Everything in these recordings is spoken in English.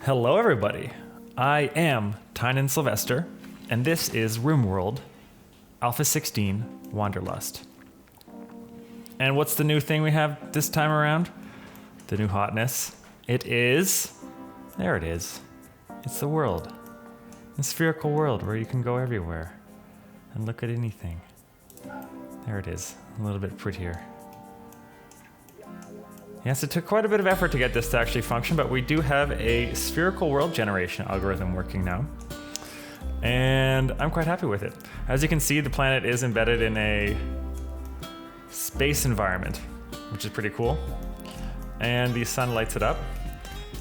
Hello everybody, I am Tynan Sylvester, and this is RimWorld, Alpha 16, Wanderlust. And what's the new thing we have this time around? The new hotness. It is, there it is. It's the world. The spherical world where you can go everywhere and look at anything. There it is, a little bit prettier. Yes, it took quite a bit of effort to get this to actually function, but we do have a spherical world generation algorithm working now. And I'm quite happy with it. As you can see, the planet is embedded in a space environment, which is pretty cool. And the sun lights it up.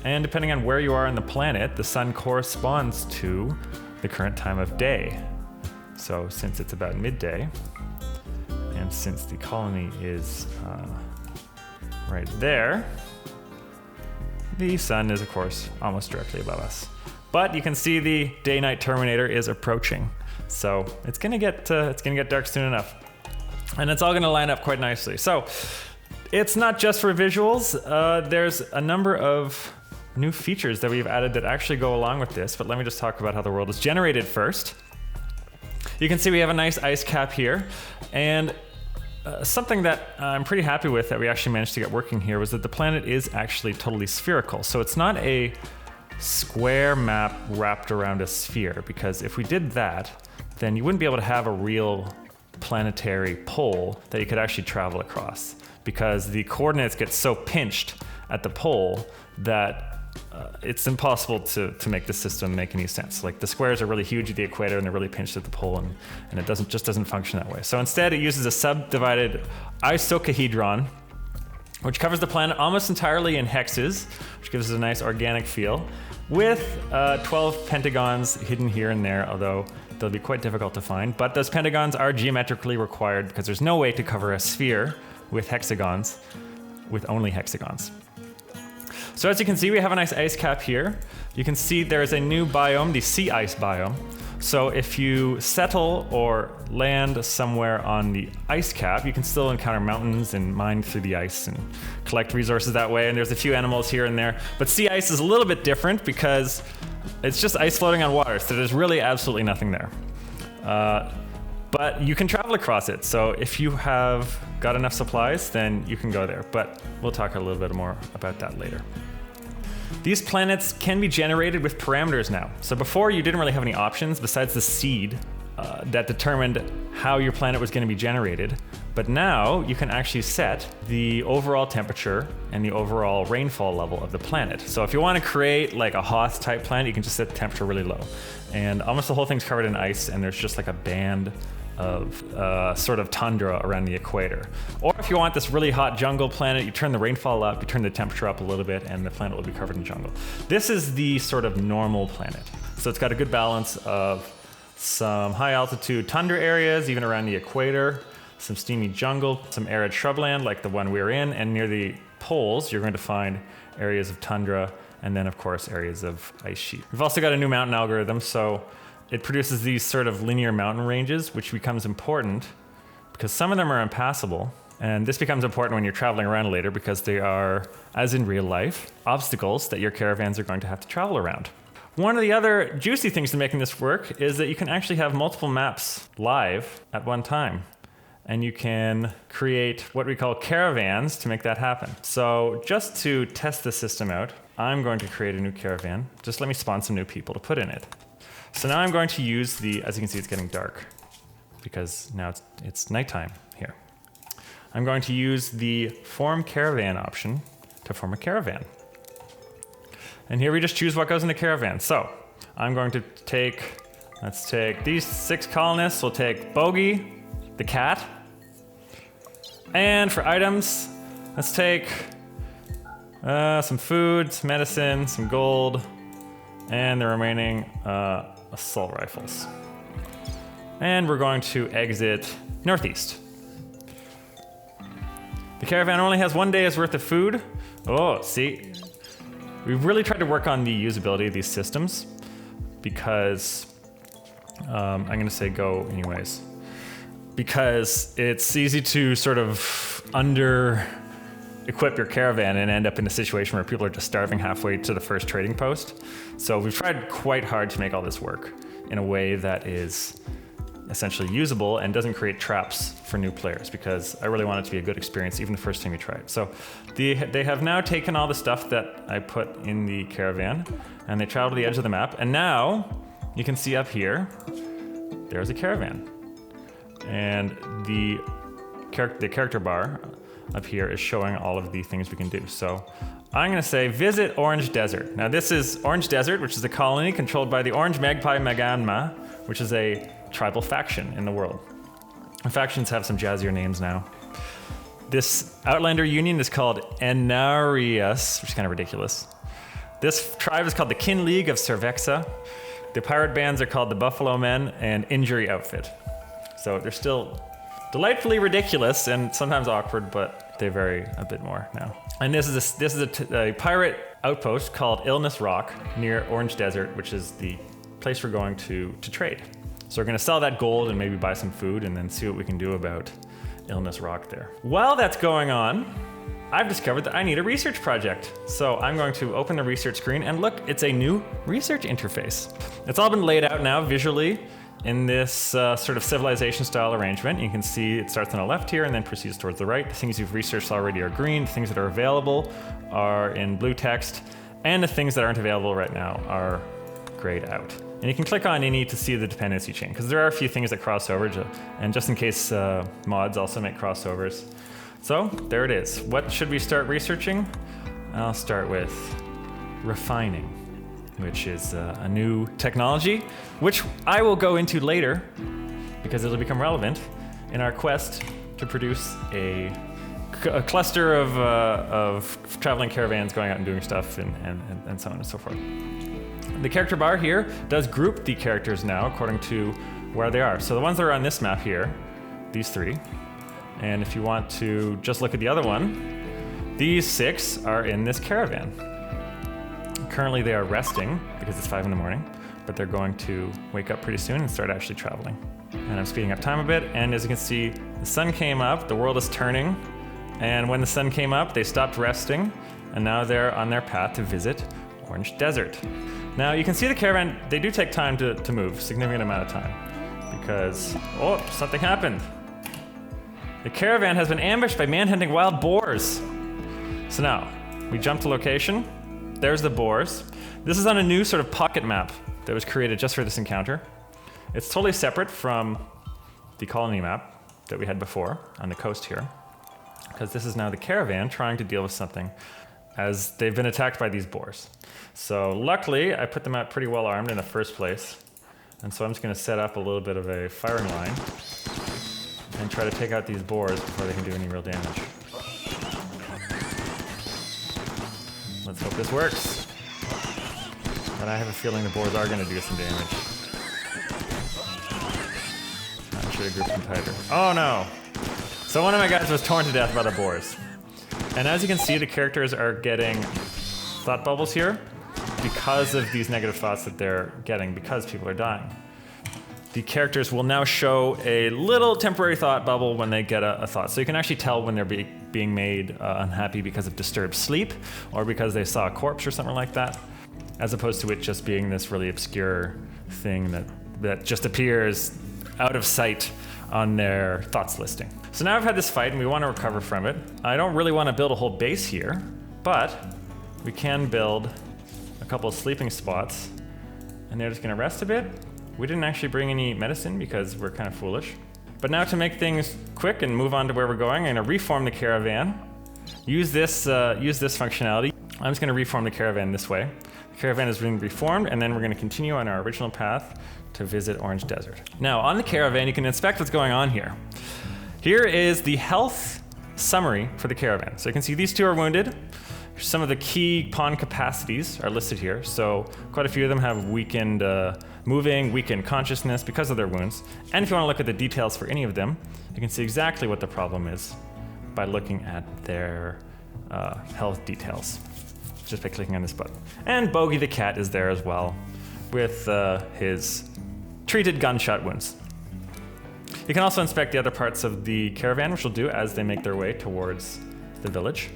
And depending on where you are on the planet, the sun corresponds to the current time of day. So since it's about midday, and since the colony is right there, the sun is of course almost directly above us. But you can see the day-night terminator is approaching. So it's gonna get dark soon enough. And it's all gonna line up quite nicely. So it's not just for visuals. There's a number of new features that we've added that actually go along with this, but let me just talk about how the world is generated first. You can see we have a nice ice cap here, and something that I'm pretty happy with that we actually managed to get working here was that the planet is actually totally spherical. So it's not a square map wrapped around a sphere, because if we did that, then you wouldn't be able to have a real planetary pole that you could actually travel across, because the coordinates get so pinched at the pole that it's impossible to make the system make any sense. Like the squares are really huge at the equator and they're really pinched at the pole, and it doesn't function that way. So instead it uses a subdivided icosahedron, which covers the planet almost entirely in hexes, which gives us a nice organic feel, with 12 pentagons hidden here and there, although they'll be quite difficult to find. But those pentagons are geometrically required because there's no way to cover a sphere with hexagons, with only hexagons. So as you can see, we have a nice ice cap here. You can see there's a new biome, the sea ice biome. So if you settle or land somewhere on the ice cap, you can still encounter mountains and mine through the ice and collect resources that way. And there's a few animals here and there. But sea ice is a little bit different because it's just ice floating on water. So there's really absolutely nothing there. But you can travel across it. So if you have got enough supplies, then you can go there. But we'll talk a little bit more about that later. These planets can be generated with parameters now. So before you didn't really have any options besides the seed that determined how your planet was going to be generated. But now you can actually set the overall temperature and the overall rainfall level of the planet. So if you want to create like a Hoth type planet, you can just set the temperature really low. And almost the whole thing's covered in ice, and there's just like a band of sort of tundra around the equator. Or if you want this really hot jungle planet, you turn the rainfall up, you turn the temperature up a little bit, and the planet will be covered in jungle. This is the sort of normal planet. So it's got a good balance of some high altitude tundra areas, even around the equator, some steamy jungle, some arid shrubland like the one we're in, and near the poles, you're going to find areas of tundra, and then of course areas of ice sheet. We've also got a new mountain algorithm, so it produces these sort of linear mountain ranges, which becomes important because some of them are impassable. And this becomes important when you're traveling around later because they are, as in real life, obstacles that your caravans are going to have to travel around. One of the other juicy things to making this work is that you can actually have multiple maps live at one time. And you can create what we call caravans to make that happen. So just to test the system out, I'm going to create a new caravan. Just let me spawn some new people to put in it. So now I'm going to use the, as you can see, it's getting dark because now it's nighttime here. I'm going to use the form caravan option to form a caravan. And here we just choose what goes in the caravan. So I'm going to let's take these 6 colonists. We'll take Bogey, the cat. And for items, let's take some food, some medicine, some gold, and the remaining assault rifles. And we're going to exit northeast. The caravan only has 1 day's worth of food. Oh, see, we've really tried to work on the usability of these systems because I'm going to say go anyways. Because it's easy to sort of equip your caravan and end up in a situation where people are just starving halfway to the first trading post. So we've tried quite hard to make all this work in a way that is essentially usable and doesn't create traps for new players, because I really want it to be a good experience even the first time you try it. So they have now taken all the stuff that I put in the caravan and they travel to the edge of the map, and now you can see up here there's a caravan, and the character bar up here is showing all of the things we can do. So I'm going to say visit Orange Desert. Now this is Orange Desert, which is a colony controlled by the Orange Magpie Maganma, which is a tribal faction in the world. And factions have some jazzier names now. This Outlander Union is called Enarius, which is kind of ridiculous. This tribe is called the Kin League of Cervexa. The pirate bands are called the Buffalo Men and Injury Outfit. So they're still delightfully ridiculous and sometimes awkward, but they vary a bit more now. And this is a pirate outpost called Illness Rock near Orange Desert, which is the place we're going to trade. So we're going to sell that gold and maybe buy some food and then see what we can do about Illness Rock there. While that's going on, I've discovered that I need a research project. So I'm going to open the research screen and look, it's a new research interface. It's all been laid out now visually in this sort of civilization style arrangement. You can see it starts on the left here and then proceeds towards the right. The things you've researched already are green. The things that are available are in blue text. And the things that aren't available right now are grayed out. And you can click on any to see the dependency chain, because there are a few things that cross over, and just in case mods also make crossovers. So there it is. What should we start researching? I'll start with refining, which is a new technology, which I will go into later because it'll become relevant in our quest to produce a cluster of traveling caravans going out and doing stuff and so on and so forth. The character bar here does group the characters now according to where they are. So the ones that are on this map here, these 3, and if you want to just look at the other one, these 6 are in this caravan. Currently they are resting because it's 5 in the morning, but they're going to wake up pretty soon and start actually traveling. And I'm speeding up time a bit, and as you can see, the sun came up, the world is turning, and when the sun came up, they stopped resting, and now they're on their path to visit Orange Desert. Now you can see the caravan, they do take time to move, significant amount of time, because, oh, something happened. The caravan has been ambushed by man-hunting wild boars. So now, we jump to location, there's the boars. This is on a new sort of pocket map that was created just for this encounter. It's totally separate from the colony map that we had before on the coast here, because this is now the caravan trying to deal with something as they've been attacked by these boars. So luckily, I put them out pretty well armed in the first place. And so I'm just gonna set up a little bit of a firing line and try to take out these boars before they can do any real damage. Let's hope this works. But I have a feeling the boars are gonna do some damage. I should have grouped them tighter. Oh no! So one of my guys was torn to death by the boars. And as you can see, the characters are getting thought bubbles here because of these negative thoughts that they're getting because people are dying. The characters will now show a little temporary thought bubble when they get a thought. So you can actually tell when they're being made unhappy because of disturbed sleep or because they saw a corpse or something like that, as opposed to it just being this really obscure thing that just appears out of sight on their thoughts listing. So now I've had this fight and we want to recover from it. I don't really want to build a whole base here, but we can build a couple of sleeping spots and they're just going to rest a bit. We didn't actually bring any medicine because we're kind of foolish. But now to make things quick and move on to where we're going, I'm going to reform the caravan. Use this functionality. I'm just going to reform the caravan this way. The caravan is being reformed and then we're going to continue on our original path to visit Orange Desert. Now on the caravan, you can inspect what's going on here. Here is the health summary for the caravan. So you can see these 2 are wounded. Some of the key pawn capacities are listed here. So quite a few of them have weakened moving, weakened consciousness because of their wounds. And if you want to look at the details for any of them, you can see exactly what the problem is by looking at their health details, just by clicking on this button. And Bogey the cat is there as well with his treated gunshot wounds. You can also inspect the other parts of the caravan, which will do as they make their way towards the village.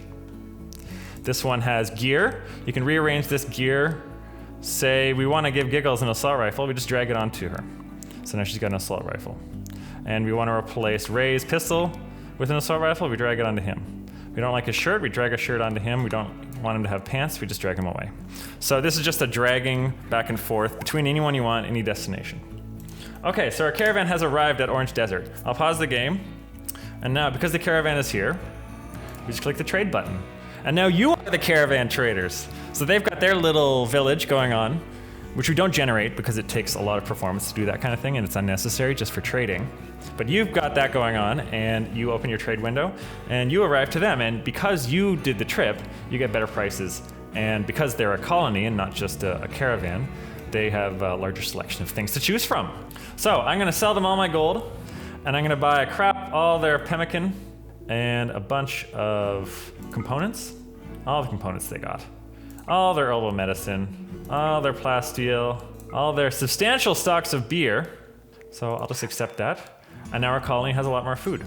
This one has gear. You can rearrange this gear. Say we want to give Giggles an assault rifle, we just drag it onto her. So now she's got an assault rifle. And we want to replace Ray's pistol with an assault rifle, we drag it onto him. We don't like his shirt, we drag a shirt onto him. We don't want him to have pants, we just drag him away. So this is just a dragging back and forth between anyone you want, any destination. Okay, so our caravan has arrived at Orange Desert. I'll pause the game. And now, because the caravan is here, we just click the trade button. And now you are the caravan traders. So they've got their little village going on, which we don't generate because it takes a lot of performance to do that kind of thing and it's unnecessary just for trading. But you've got that going on and you open your trade window and you arrive to them. And because you did the trip, you get better prices. And because they're a colony and not just a caravan, they have a larger selection of things to choose from. So I'm gonna sell them all my gold and I'm gonna buy all their pemmican and a bunch of components. All the components they got. All their herbal medicine, all their plasteel, all their substantial stocks of beer. So I'll just accept that. And now our colony has a lot more food.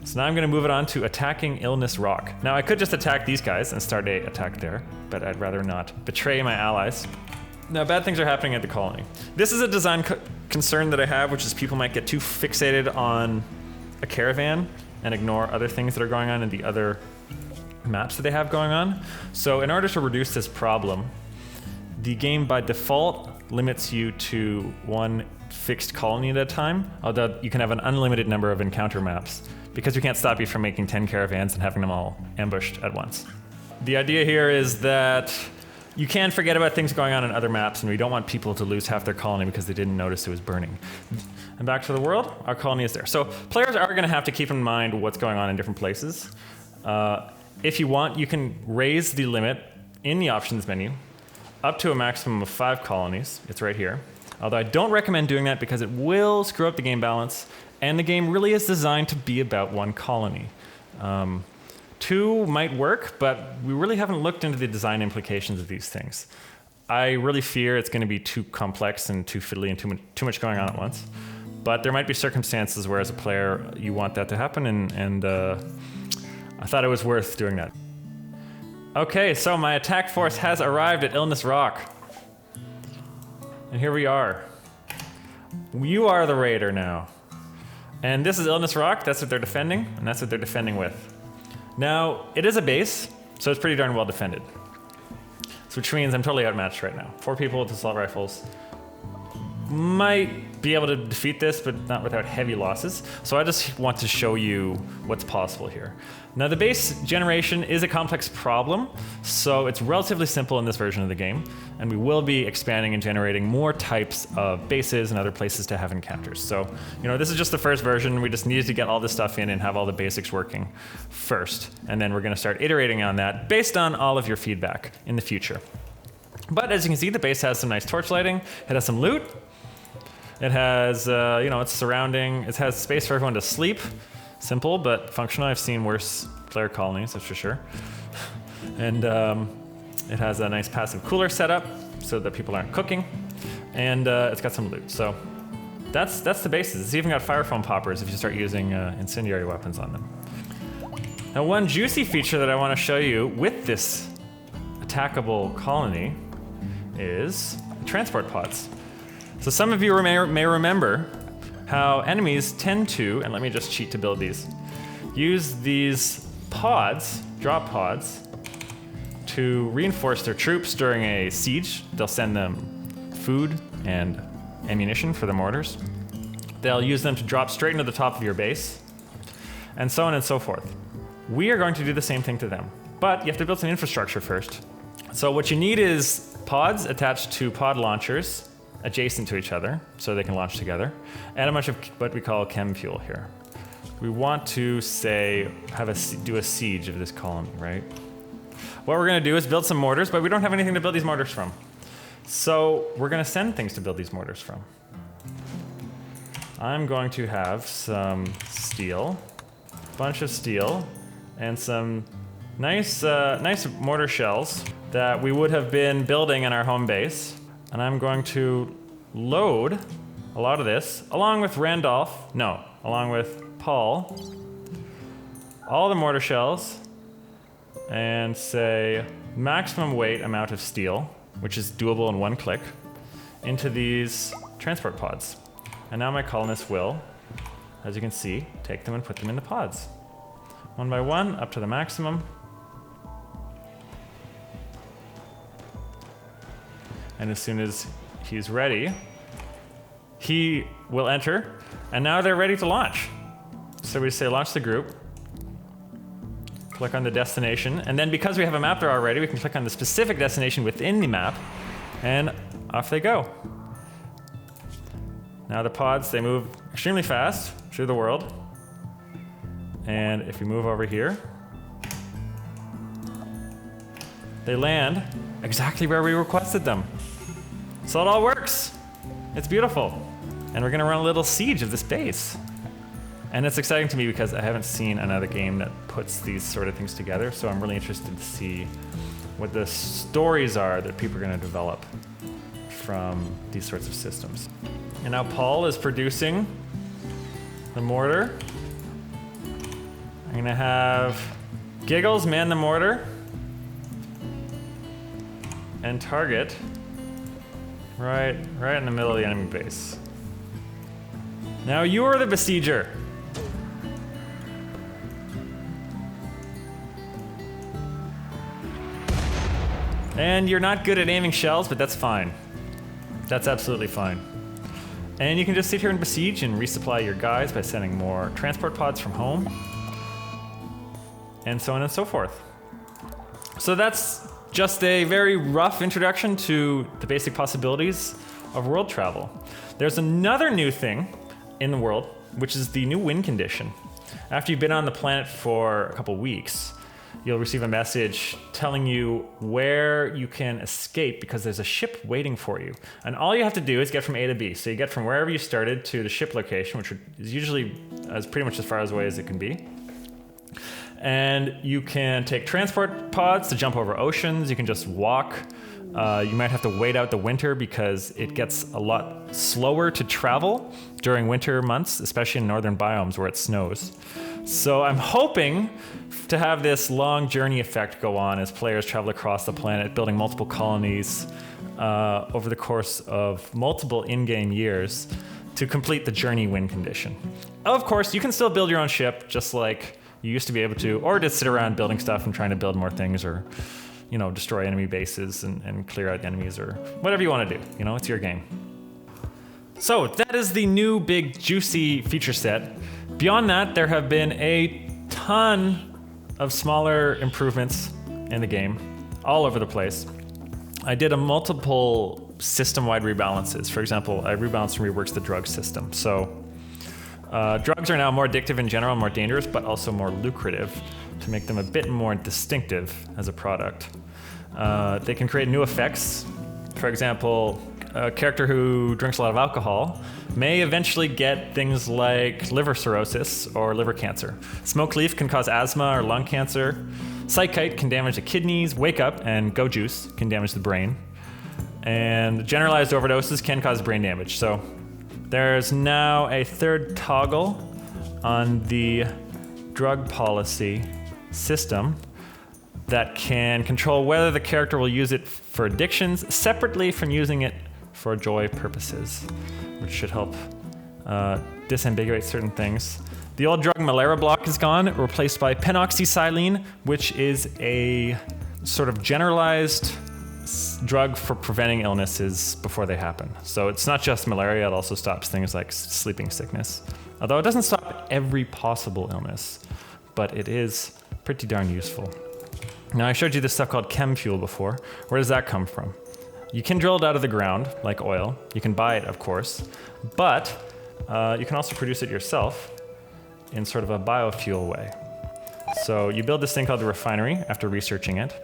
So now I'm gonna move it on to attacking Illness Rock. Now I could just attack these guys and start a attack there, but I'd rather not betray my allies. Now bad things are happening at the colony. This is a design concern that I have, which is people might get too fixated on a caravan and ignore other things that are going on in the other maps that they have going on. So in order to reduce this problem, the game by default limits you to one fixed colony at a time, although you can have an unlimited number of encounter maps because we can't stop you from making 10 caravans and having them all ambushed at once. The idea here is that you can forget about things going on in other maps and we don't want people to lose half their colony because they didn't notice it was burning. And back to the world, our colony is there. So players are gonna have to keep in mind what's going on in different places. If you want, you can raise the limit in the options menu up to a maximum of 5 colonies. It's right here. Although I don't recommend doing that because it will screw up the game balance and the game really is designed to be about one colony. 2 might work, but we really haven't looked into the design implications of these things. I really fear it's gonna be too complex and too fiddly and too much going on at once. But there might be circumstances where as a player you want that to happen and I thought it was worth doing that. Okay, so my attack force has arrived at Illness Rock. And here we are. You are the raider now. And this is Illness Rock, that's what they're defending, and that's what they're defending with. Now, it is a base, so it's pretty darn well defended. So which means I'm totally outmatched right now. 4 people with assault rifles might be able to defeat this, but not without heavy losses. So I just want to show you what's possible here. Now the base generation is a complex problem, so it's relatively simple in this version of the game, and we will be expanding and generating more types of bases and other places to have encounters. So, this is just the first version. We just needed to get all this stuff in and have all the basics working first, and then we're gonna start iterating on that based on all of your feedback in the future. But as you can see, the base has some nice torch lighting, it has some loot, it has, it's surrounding, it has space for everyone to sleep. Simple, but functional. I've seen worse player colonies, that's for sure. And it has a nice passive cooler setup so that people aren't cooking. And it's got some loot. So that's the basis. It's even got fire foam poppers if you start using incendiary weapons on them. Now one juicy feature that I want to show you with this attackable colony is transport pods. So some of you may remember how enemies tend to, and let me just cheat to build these, use these pods, drop pods, to reinforce their troops during a siege. They'll send them food and ammunition for the mortars. They'll use them to drop straight into the top of your base, and so on and so forth. We are going to do the same thing to them, but you have to build some infrastructure first. So what you need is pods attached to pod launchers adjacent to each other so they can launch together, and a bunch of what we call Chem Fuel here. We want to do a siege of this colony, right? What we're gonna do is build some mortars, but we don't have anything to build these mortars from. So we're gonna send things to build these mortars from. I'm going to have some steel, a bunch of steel, and some nice mortar shells that we would have been building in our home base. And I'm going to load a lot of this, along with Paul, all the mortar shells, and say maximum weight amount of steel, which is doable in one click, into these transport pods. And now my colonists will, as you can see, take them and put them in the pods. One by one, up to the maximum. And as soon as he's ready, he will enter, and now they're ready to launch. So we say launch the group, click on the destination, and then because we have a map there already, we can click on the specific destination within the map, and off they go. Now the pods, they move extremely fast through the world. And if we move over here, they land exactly where we requested them. So it all works. It's beautiful. And we're gonna run a little siege of this base. And it's exciting to me because I haven't seen another game that puts these sort of things together, so I'm really interested to see what the stories are that people are gonna develop from these sorts of systems. And now Paul is producing the mortar. I'm gonna have Giggles man the mortar and target right in the middle of the enemy base. Now you are the besieger. And you're not good at aiming shells, but that's fine. That's absolutely fine. And you can just sit here and besiege and resupply your guys by sending more transport pods from home. And so on and so forth. So that's just a very rough introduction to the basic possibilities of world travel. There's another new thing in the world, which is the new win condition. After you've been on the planet for a couple weeks, you'll receive a message telling you where you can escape because there's a ship waiting for you. And all you have to do is get from A to B. So you get from wherever you started to the ship location, which is usually pretty much as far away as it can be. And you can take transport pods to jump over oceans. You can just walk. You might have to wait out the winter because it gets a lot slower to travel during winter months, especially in northern biomes where it snows. So I'm hoping to have this long journey effect go on as players travel across the planet, building multiple colonies over the course of multiple in-game years to complete the journey win condition. Of course, you can still build your own ship just like you used to be able to, or just sit around building stuff and trying to build more things, or destroy enemy bases and clear out enemies, or whatever you want to do. It's your game. So that is the new big juicy feature set. Beyond that, there have been a ton of smaller improvements in the game, all over the place. I did a multiple system-wide rebalances. For example, I rebalanced and reworked the drug system. So drugs are now more addictive in general, more dangerous, but also more lucrative to make them a bit more distinctive as a product. They can create new effects. For example, a character who drinks a lot of alcohol may eventually get things like liver cirrhosis or liver cancer. Smoke leaf can cause asthma or lung cancer. Psychite can damage the kidneys. Wake up and go juice can damage the brain. And generalized overdoses can cause brain damage. So there's now a third toggle on the drug policy system that can control whether the character will use it for addictions separately from using it for joy purposes, which should help disambiguate certain things. The old drug malaria block is gone, replaced by penoxysilene, which is a sort of generalized drug for preventing illnesses before they happen. So it's not just malaria, it also stops things like sleeping sickness. Although it doesn't stop every possible illness, but it is pretty darn useful. Now I showed you this stuff called Chem Fuel before. Where does that come from? You can drill it out of the ground, like oil. You can buy it, of course, but you can also produce it yourself in sort of a biofuel way. So you build this thing called the refinery after researching it,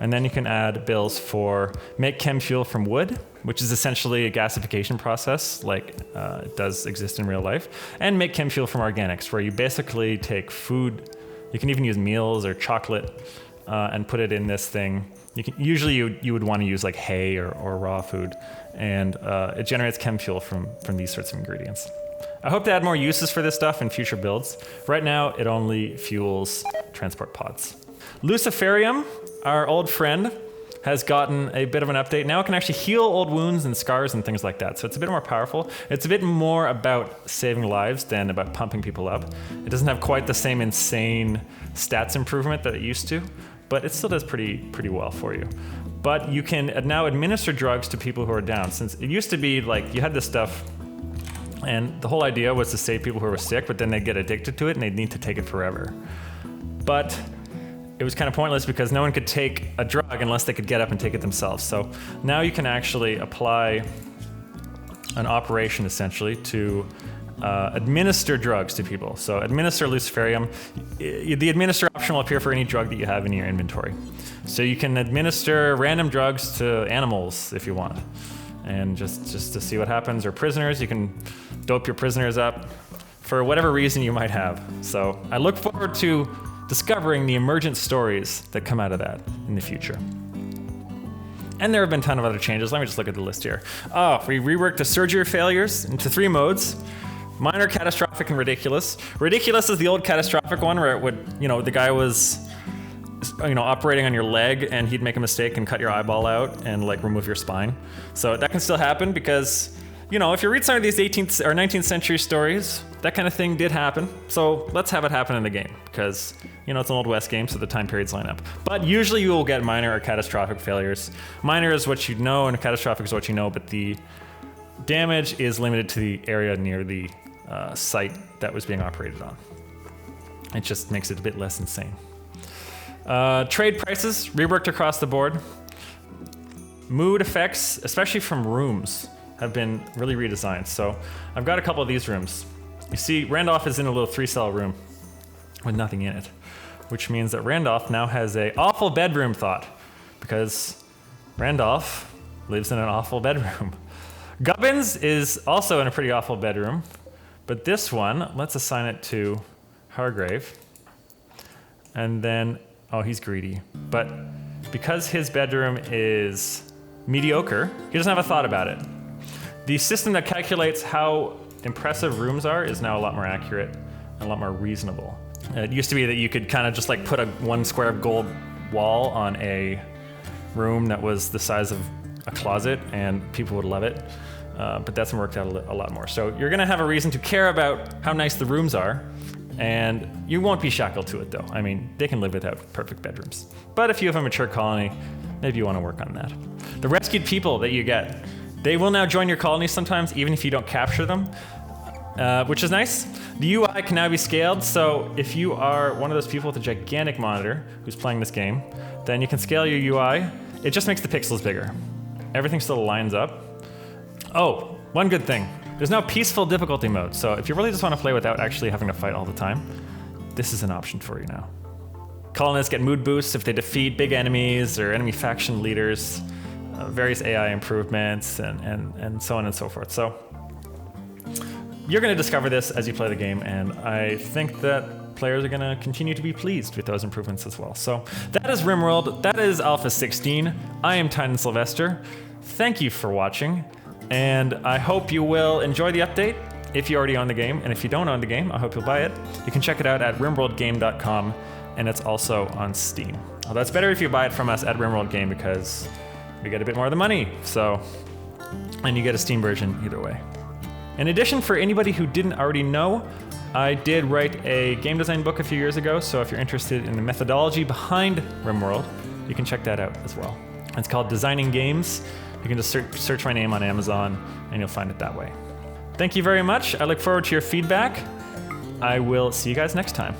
and then you can add bills for make chem fuel from wood, which is essentially a gasification process like it does exist in real life, and make chem fuel from organics, where you basically take food, you can even use meals or chocolate, and put it in this thing. Usually you would want to use like hay or raw food, and it generates chem fuel from these sorts of ingredients. I hope to add more uses for this stuff in future builds. Right now, it only fuels transport pods. Luciferium, our old friend, has gotten a bit of an update. Now it can actually heal old wounds and scars and things like that. So it's a bit more powerful. It's a bit more about saving lives than about pumping people up. It doesn't have quite the same insane stats improvement that it used to, but it still does pretty well for you. But you can now administer drugs to people who are down. Since it used to be like you had this stuff, and the whole idea was to save people who were sick, but then they'd get addicted to it and they'd need to take it forever. But it was kind of pointless because no one could take a drug unless they could get up and take it themselves. So now you can actually apply an operation essentially to administer drugs to people. So administer Luciferium. The administer option will appear for any drug that you have in your inventory. So you can administer random drugs to animals if you want. And just to see what happens, or prisoners, you can dope your prisoners up for whatever reason you might have. So I look forward to discovering the emergent stories that come out of that in the future. And there have been a ton of other changes. Let me just look at the list here. We reworked the surgery failures into 3 modes. Minor, catastrophic, and ridiculous. Ridiculous is the old catastrophic one where it would, the guy was, operating on your leg and he'd make a mistake and cut your eyeball out and remove your spine. So that can still happen because, if you read some of these 18th or 19th century stories, that kind of thing did happen. So let's have it happen in the game because, it's an Old West game, so the time periods line up. But usually you will get minor or catastrophic failures. Minor is what you know and catastrophic is what you know, but the damage is limited to the area near the site that was being operated on. It just makes it a bit less insane. Trade prices reworked across the board. Mood effects, especially from rooms, have been really redesigned. So I've got a couple of these rooms. You see, Randolph is in a little 3-cell room with nothing in it, which means that Randolph now has a awful bedroom thought because Randolph lives in an awful bedroom. Gubbins is also in a pretty awful bedroom, but this one, let's assign it to Hargrave. And then, he's greedy. But because his bedroom is mediocre, he doesn't have a thought about it. The system that calculates how impressive rooms are is now a lot more accurate and a lot more reasonable. It used to be that you could kind of just put 1 square of gold wall on a room that was the size of a closet and people would love it. But that's worked out a lot more. So you're going to have a reason to care about how nice the rooms are, and you won't be shackled to it though. I mean, they can live without perfect bedrooms. But if you have a mature colony, maybe you want to work on that. The rescued people that you get, they will now join your colony sometimes, even if you don't capture them, which is nice. The UI can now be scaled, so if you are one of those people with a gigantic monitor who's playing this game, then you can scale your UI. It just makes the pixels bigger. Everything still lines up. Oh, one good thing. There's now peaceful difficulty mode, so if you really just want to play without actually having to fight all the time, this is an option for you now. Colonists get mood boosts if they defeat big enemies or enemy faction leaders, various AI improvements, and so on and so forth. So you're going to discover this as you play the game, and I think that players are going to continue to be pleased with those improvements as well. So that is RimWorld. That is Alpha 16. I am Tynan Sylvester. Thank you for watching, and I hope you will enjoy the update if you already own the game, and if you don't own the game, I hope you'll buy it. You can check it out at rimworldgame.com, and it's also on Steam. Well, that's better if you buy it from us at RimWorld Game because we get a bit more of the money, and you get a Steam version either way. In addition, for anybody who didn't already know, I did write a game design book a few years ago, so if you're interested in the methodology behind RimWorld, you can check that out as well. It's called Designing Games. You can just search my name on Amazon, and you'll find it that way. Thank you very much. I look forward to your feedback. I will see you guys next time.